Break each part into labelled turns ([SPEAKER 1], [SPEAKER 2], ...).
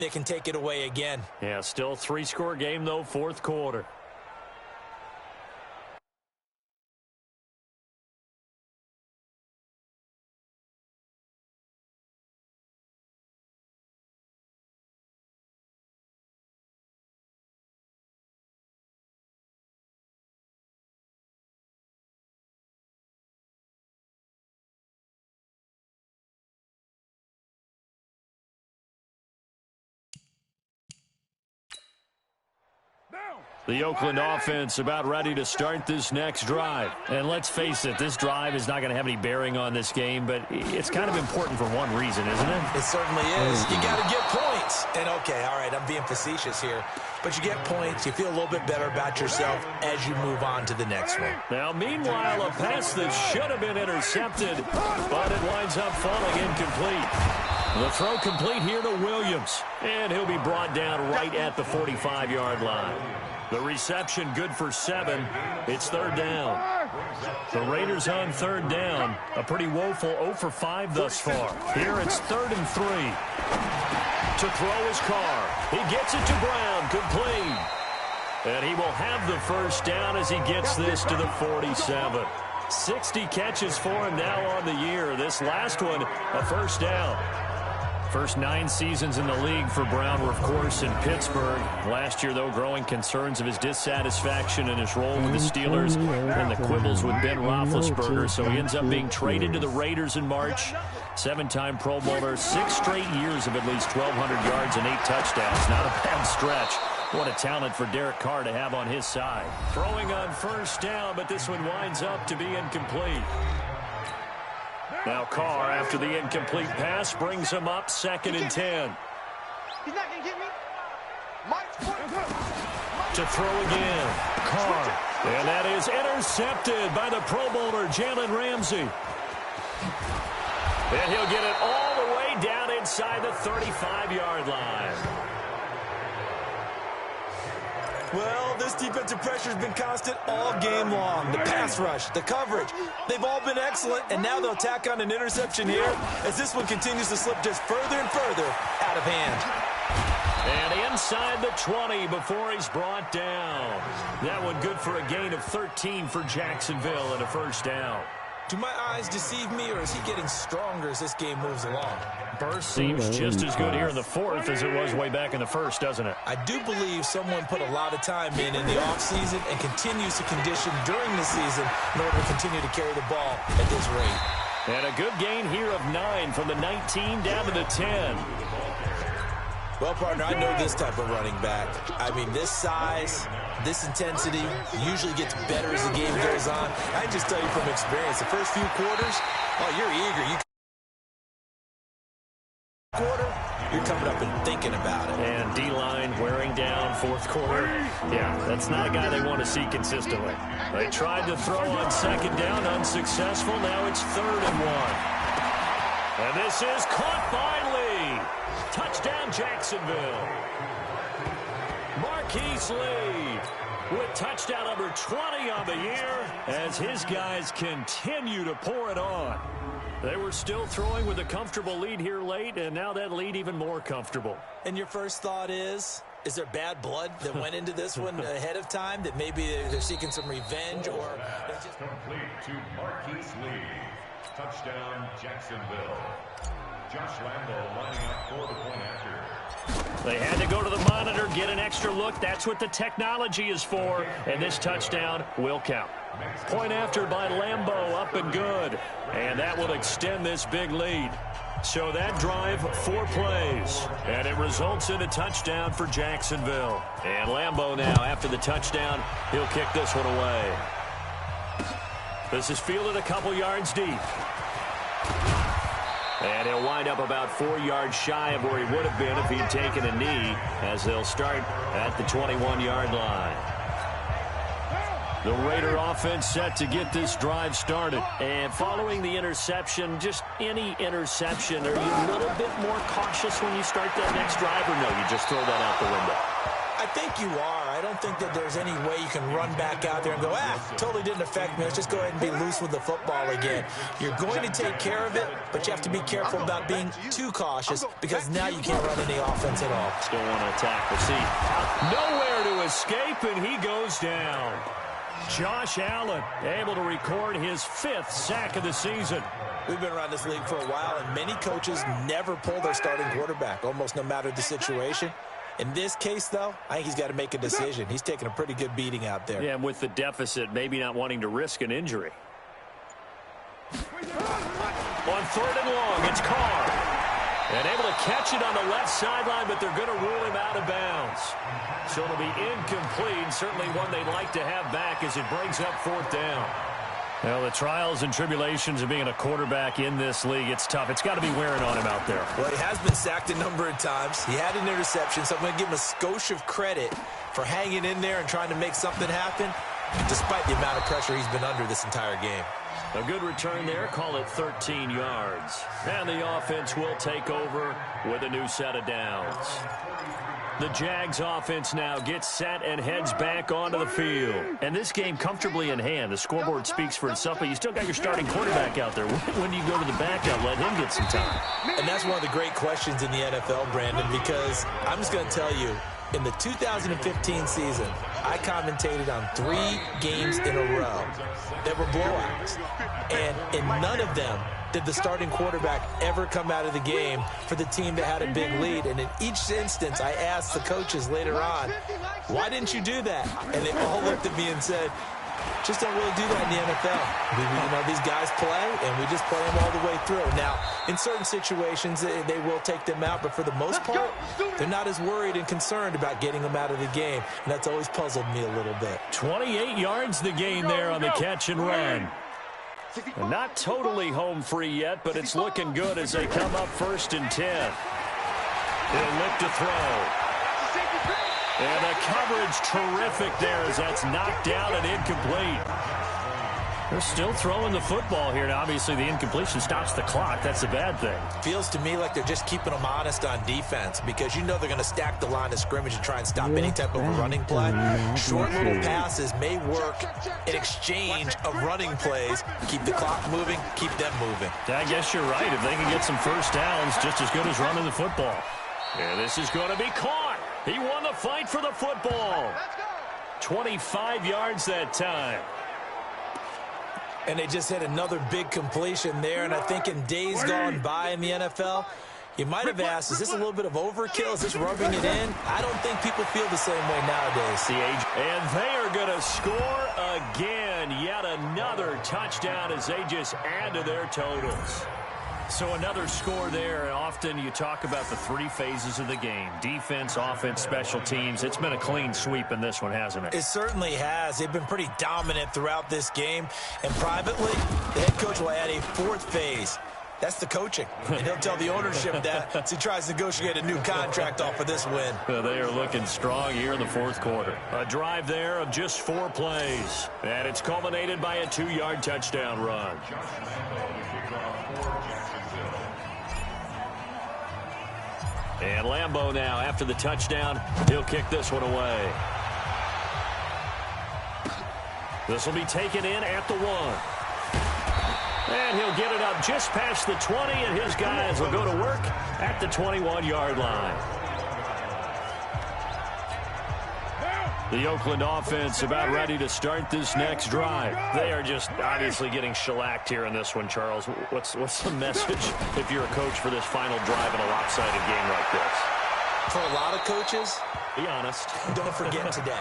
[SPEAKER 1] They can take it away again.
[SPEAKER 2] Yeah, still 3-score game, though, fourth quarter. The Oakland offense about ready to start this next drive. And let's face it, this drive is not going to have any bearing on this game, but it's kind of important for one reason, isn't it?
[SPEAKER 1] It certainly is. You got to get points. And, okay, all right, I'm being facetious here. But you get points, you feel a little bit better about yourself as you move on to the next one.
[SPEAKER 2] Now, meanwhile, a pass that should have been intercepted, but it winds up falling incomplete. The throw complete here to Williams, and he'll be brought down right at the 45-yard line. The reception good for 7. It's third down. The Raiders on third down. A pretty woeful 0 for 5 thus far. Here it's 3rd and 3. To throw his Carr. He gets it to Brown. Complete. And he will have the first down as he gets this to the 47. 60 catches for him now on the year. This last one, a first down. First 9 seasons in the league for Brown were, of course, in Pittsburgh. Last year, though, growing concerns of his dissatisfaction in his role with the Steelers and the quibbles with Ben Roethlisberger, so he ends up being traded to the Raiders in March. 7-time Pro Bowler, 6 straight years of at least 1,200 yards and 8 touchdowns. Not a bad stretch. What a talent for Derek Carr to have on his side. Throwing on first down, but this one winds up to be incomplete. Now Carr, after the incomplete pass, brings him up 2nd and 10.
[SPEAKER 3] He's not going to get me.
[SPEAKER 2] To throw again. Carr. And that is intercepted by the Pro Bowler, Jalen Ramsey. And he'll get it all the way down inside the 35-yard line.
[SPEAKER 1] Well, this defensive pressure has been constant all game long. The pass rush, the coverage, they've all been excellent, and now they'll tack on an interception here as this one continues to slip just further and further out of hand.
[SPEAKER 2] And inside the 20 before he's brought down. That one good for a gain of 13 for Jacksonville and a first down.
[SPEAKER 1] Do my eyes deceive me, or is he getting stronger as this game moves along?
[SPEAKER 2] Burst seems just as good here in the 4th as it was way back in the 1st, doesn't it?
[SPEAKER 1] I do believe someone put a lot of time in the offseason and continues to condition during the season in order to continue to carry the ball at this rate.
[SPEAKER 2] And a good gain here of 9 from the 19 down to the 10.
[SPEAKER 1] Well, partner, I know this type of running back. I mean, this size, this intensity usually gets better as the game goes on. I just tell you from experience, the first few quarters, oh, you're eager. You're coming up and thinking about it.
[SPEAKER 2] And D-line wearing down 4th quarter. Yeah, that's not a guy they want to see consistently. They tried to throw on 2nd down, unsuccessful. Now it's 3rd and 1. And this is caught by Lee. Touchdown, Jacksonville. Marquise Lee with touchdown number 20 on the year as his guys continue to pour it on. They were still throwing with a comfortable lead here late, and now that lead even more comfortable.
[SPEAKER 1] And your first thought is there bad blood that went into this one ahead of time, that maybe they're seeking some revenge, or they're just...
[SPEAKER 4] Complete to Marquise Lee. Touchdown, Jacksonville. Josh Lambo lining up for the point after.
[SPEAKER 2] They had to go to the monitor, get an extra look. That's what the technology is for, and this touchdown will count. Point after by Lambo, up and good. And that will extend this big lead. So that drive, 4 plays. And it results in a touchdown for Jacksonville. And Lambo now, after the touchdown, he'll kick this one away. This is fielded a couple yards deep. And he'll wind up about 4 yards shy of where he would have been if he'd taken a knee, as they'll start at the 21-yard line. The Raider offense set to get this drive started. And following the interception, just any interception, are you a little bit more cautious when you start that next drive, or no, you just throw that out the window?
[SPEAKER 1] I think you are. I don't think that there's any way you can run back out there and go, totally didn't affect me. Let's just go ahead and be loose with the football again. You're going to take care of it, but you have to be careful about being too cautious because now you can't run any offense at all.
[SPEAKER 2] Still want to attack. We'll see. Nowhere to escape, and he goes down. Josh Allen able to record his 5th sack of the season.
[SPEAKER 1] We've been around this league for a while, and many coaches never pull their starting quarterback, almost no matter the situation. In this case, though, I think he's got to make a decision. He's taking a pretty good beating out there.
[SPEAKER 2] Yeah, and with the deficit, maybe not wanting to risk an injury. On 3rd and long, it's Carr. And able to catch it on the left sideline, but they're going to rule him out of bounds. So it'll be incomplete, certainly one they'd like to have back as it brings up 4th down. Well, the trials and tribulations of being a quarterback in this league, it's tough. It's got to be wearing on him out there.
[SPEAKER 1] Well, he has been sacked a number of times. He had an interception, so I'm going to give him a skosh of credit for hanging in there and trying to make something happen, despite the amount of pressure he's been under this entire game.
[SPEAKER 2] A good return there, call it 13 yards. And the offense will take over with a new set of downs. The Jags offense now gets set and heads back onto the field. And this game comfortably in hand. The scoreboard speaks for itself, but you still got your starting quarterback out there. When do you go to the backup, let him get some time?
[SPEAKER 1] And that's one of the great questions in the NFL, Brandon, because I'm just going to tell you, in the 2015 season, I commentated on 3 games in a row that were blowouts. And in none of them did the starting quarterback ever come out of the game for the team that had a big lead. And in each instance, I asked the coaches later on, why didn't you do that? And they all looked at me and said, just don't really do that in the NFL. These guys play, and we just play them all the way through. Now, in certain situations, they will take them out, but for the most part, they're not as worried and concerned about getting them out of the game, and that's always puzzled me a little bit.
[SPEAKER 2] 28 yards the gain there on the catch and run. And not totally home free yet, but it's looking good as they come up 1st and 10. He'll look to throw. And the coverage terrific there as that's knocked down and incomplete. They're still throwing the football here. Now, obviously, the incompletion stops the clock. That's a bad thing.
[SPEAKER 1] Feels to me like they're just keeping them honest on defense because you know they're going to stack the line of scrimmage and try and stop any type of a running play. Short little passes may work in exchange of running plays. Keep the clock moving, keep them moving.
[SPEAKER 2] I guess you're right. If they can get some first downs, just as good as running the football. And this is going to be caught. He won the fight for the football. 25 yards that time.
[SPEAKER 1] And they just hit another big completion there. And I think in days gone by in the NFL, you might have asked, is this a little bit of overkill? Is this rubbing it in? I don't think people feel the same way nowadays.
[SPEAKER 2] And they are going to score again. Yet another touchdown as they just add to their totals. So another score there, and often you talk about the 3 phases of the game. Defense, offense, special teams. It's been a clean sweep in this one, hasn't it?
[SPEAKER 1] It certainly has. They've been pretty dominant throughout this game. And privately, the head coach will add a 4th phase. That's the coaching. And he'll tell the ownership that as he tries to negotiate a new contract off of this win.
[SPEAKER 2] They are looking strong here in the 4th quarter. A drive there of just 4 plays. And it's culminated by a 2-yard touchdown run. And Lambeau now, after the touchdown, he'll kick this one away. This will be taken in at the 1. And he'll get it up just past the 20, and his guys will go to work at the 21-yard line. The Oakland offense about ready to start this next drive. They are just obviously getting shellacked here in this one, Charles. What's the message if you're a coach for this final drive in a lopsided game like this?
[SPEAKER 1] For a lot of coaches,
[SPEAKER 2] be honest.
[SPEAKER 1] Don't forget today.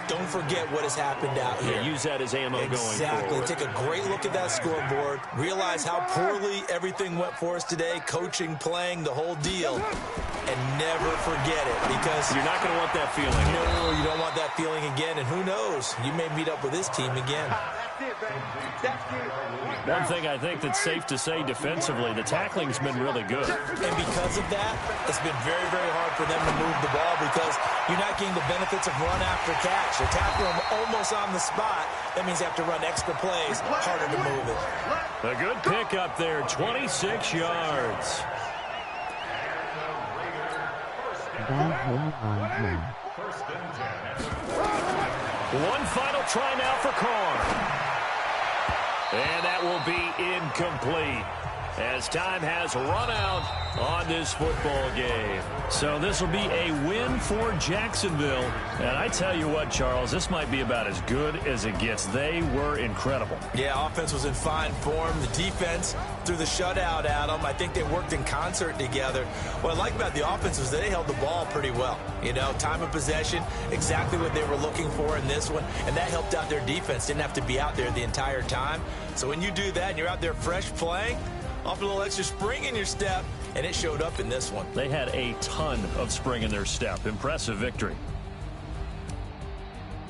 [SPEAKER 1] Don't forget what has happened out here.
[SPEAKER 2] Yeah, use that as ammo going forward.
[SPEAKER 1] Exactly. Take a great look at that scoreboard. Realize how poorly everything went for us today. Coaching, playing, the whole deal. And never forget it because
[SPEAKER 2] you're not going to want that feeling.
[SPEAKER 1] No, you don't want that feeling again. And who knows? You may meet up with this team again.
[SPEAKER 2] One thing I think that's safe to say defensively, the tackling's been really good.
[SPEAKER 1] And because of that, it's been very, very hard for them to move the ball because you're not getting the benefits of run after catch. They're tackling them almost on the spot. That means they have to run extra plays, harder to move it.
[SPEAKER 2] A good pickup there, 26 yards.
[SPEAKER 4] First and 10 at the 40.
[SPEAKER 2] One final try now for Carr. And that will be incomplete, as time has run out on this football game. So this will be a win for Jacksonville. And I tell you what, Charles, this might be about as good as it gets. They were incredible.
[SPEAKER 1] Yeah, offense was in fine form. The defense threw the shutout at them. I think they worked in concert together. What I like about the offense was they held the ball pretty well. You know, time of possession, exactly what they were looking for in this one. And that helped out their defense. Didn't have to be out there the entire time. So when you do that and you're out there fresh playing, off a little extra spring in your step, and it showed up in this one.
[SPEAKER 2] They had a ton of spring in their step. Impressive victory.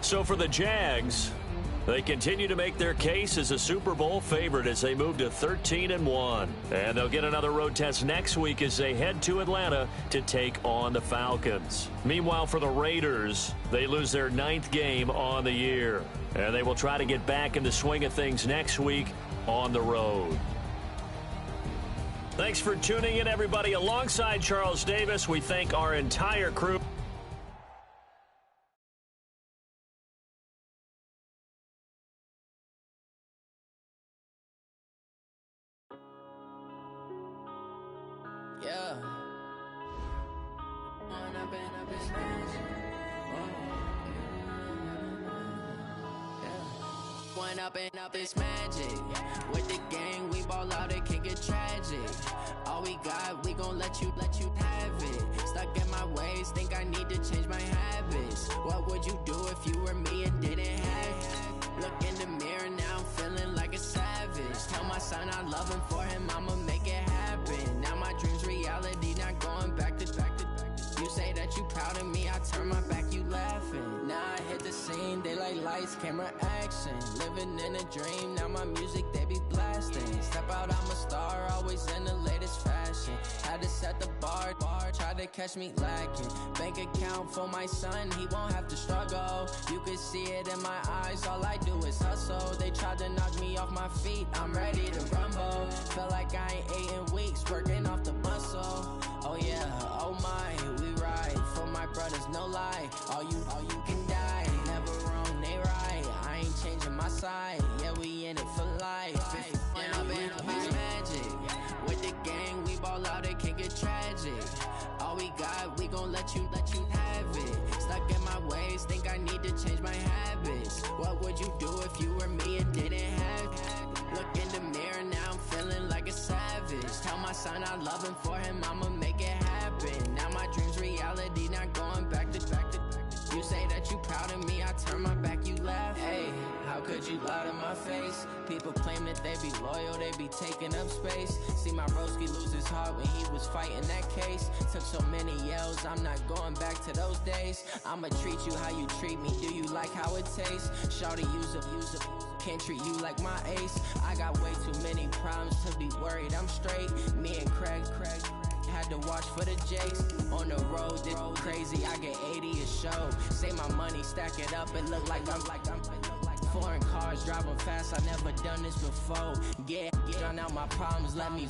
[SPEAKER 2] So for the Jags, they continue to make their case as a Super Bowl favorite as they move to 13-1. And they'll get another road test next week as they head to Atlanta to take on the Falcons. Meanwhile, for the Raiders, they lose their 9th game on the year. And they will try to get back in the swing of things next week on the road. Thanks for tuning in, everybody. Alongside Charles Davis, we thank our entire crew.
[SPEAKER 5] Yeah. One up and up is magic. With the gang, we ball out, it can get tragic. All we got, we gon' let you have it. Stuck in my ways, think I need to change my habits. What would you do if you were me and didn't have it? Look in the mirror, now I'm feeling like a savage. Tell my son I love him, for him I'ma make it happen. Now my dream's reality, not going back to. You say that you proud of me, I turn my back, you laughing. Now I hit the scene, they like lights, camera, action. Living in a dream, now my music, they be blasting. Step out, I'm a star, always in the latest fashion. Had to set the bar, try to catch me lacking. Bank account for my son, he won't have to struggle. You can see it in my eyes, all I do is hustle. They tried to knock me off my feet, I'm ready to rumble. Felt like I ain't ate in weeks, working off the muscle. Oh yeah, oh my, we ride for my brothers, no lie. All you can die, never wrong, they right. I ain't changing my side, yeah, we in it for life. If up is magic. With the gang, we ball out, it can get tragic. All we got, we gon' let you have it. Stuck in my ways, think I need to change my habits. What would you do if you were me and didn't have it? Look in the mirror, now I'm feeling like a savage. Tell my son I love him, for him I'ma make it happen. Now my dream's reality, not going back to. You say that you proud of me, I turn my back, you laugh. Hey, how could you lie to my face? People claim that they be loyal, they be taking up space. See my broski lose his heart when he was fighting that case. Took so many yells, I'm not going back to those days. I'ma treat you how you treat me, do you like how it tastes? Shawty, use up, can't treat you like my ace. I got way too many problems to be worried, I'm straight. Me and Craig had to watch for the Jakes. On the road, this crazy, I get 80 a show. Say my money, stack it up, it look like I'm foreign cars, driving fast, I never done this before. Yeah, drown out my problems, let me.